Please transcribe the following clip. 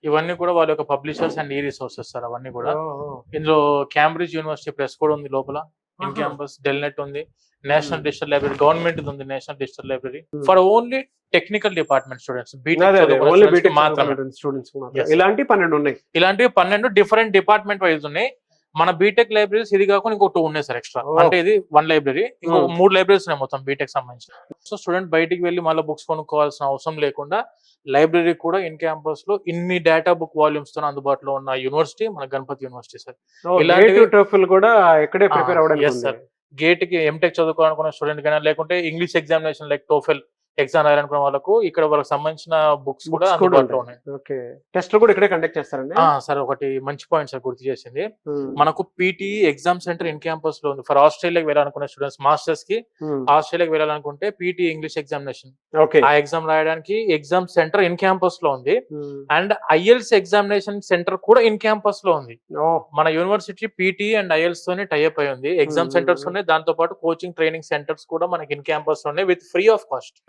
ఇవన్నీ కూడా వాళ్ళ యొక్క పబ్లిషర్స్ అండ్ ఈ రిసోర్సెస్ సార్ అవన్నీ కూడా. ఓహో. ఇందులో క్యాంబ్రిడ్జ్ యూనివర్సిటీ ప్రెస్ కూడా ఉంది లోపల, ఇన్ ఆహా. క్యాంపస్ డెల్నెట్ ఉంది, నేషనల్ డిజిటల్ లైబ్రరీ, గవర్నమెంట్ ఉంది national digital library Hmm. For only technical department students, అదే అదే ఓన్లీ బీటెక్ మాత్రమే. Students Yes. ఇలాంటి 12 ఉన్నాయి. ఇలాంటివి 12 డిఫరెంట్ డిపార్ట్మెంట్ వైజ్ ఉన్నాయి. మన బీటెక్ లైబ్రరీస్ ఇది కాకుండా ఇంకో 2 ఉన్నాయి సార్ ఎక్స్ట్రా. Oh. అంటే ఇది 1 లైబ్రరీ, ఇంకో Hmm. 3 లైబ్రరీస్ ఉన్నాయి మొత్తం బీటెక్ సంబంధించి. సో స్టూడెంట్ బయటికి వెళ్ళి మళ్ళీ బుక్స్ కొనుక్కోవాల్సిన అవసరం లేకుండా లైబ్రరీ కూడా ఇన్ క్యాంపస్ లో ఇన్ని డేటా బుక్ వాల్యూమ్స్ తో అందుబాటులో ఉన్న యూనివర్సిటీ మన గణపతి యూనివర్సిటీ సార్. ఇలాంటివి- టోఫెల్ కూడా ఇక్కడే ప్రిపేర్ అవ్వడానికి ఎస్ ఉంది. సార్. గేట్ కి ఎంటెక్ చదువుకోవాలనుకున్న స్టూడెంట్ కానీ లేకుంటే English examination like TOEFL exam రాయాలనుకున్న వాళ్ళకు ఇక్కడ వాళ్ళకి సంబంధించిన బుక్స్ కూడా Books కూడా అందుబాటులో ఉన్నాయి. ఓకే. టెస్ట్ కూడా ఇక్కడే కండక్ట్ చేస్తారండి. సార్ ఒకటి మంచి పాయింట్ సార్ గుర్తు చేసింది. Hmm. మనకు PT exam centre in campus లో ఉంది ఫర్ ఆస్ట్రేలియాకి వెళ్ళాలనుకునే స్టూడెంట్స్, మాస్టర్స్ కి Hmm. ఆస్ట్రేలియాకి వెళ్ళాలనుకుంటే పీటీ ఇంగ్లీష్ ఎగ్జామినేషన్, ఓకే. ఆ ఎగ్జామ్ రాయడానికి ఎగ్జామ్ సెంటర్ ఇన్ క్యాంపస్ లో ఉంది. Hmm. And IELTS examination centre కూడా ఇన్ క్యాంపస్ లో ఉంది. Oh. మన యూనివర్సిటీ పీటీ అండ్ ఐఎల్స్ తోనే టైఅప్ అయి ఉంది. ఎగ్జామ్ సెంటర్స్ ఉన్నాయి, దాంతో పాటు కోచింగ్ ట్రైనింగ్ సెంటర్స్ కూడా మనకి ఇన్ క్యాంపస్ ఉన్నాయి విత్ ఫ్రీ ఆఫ్ కాస్ట్.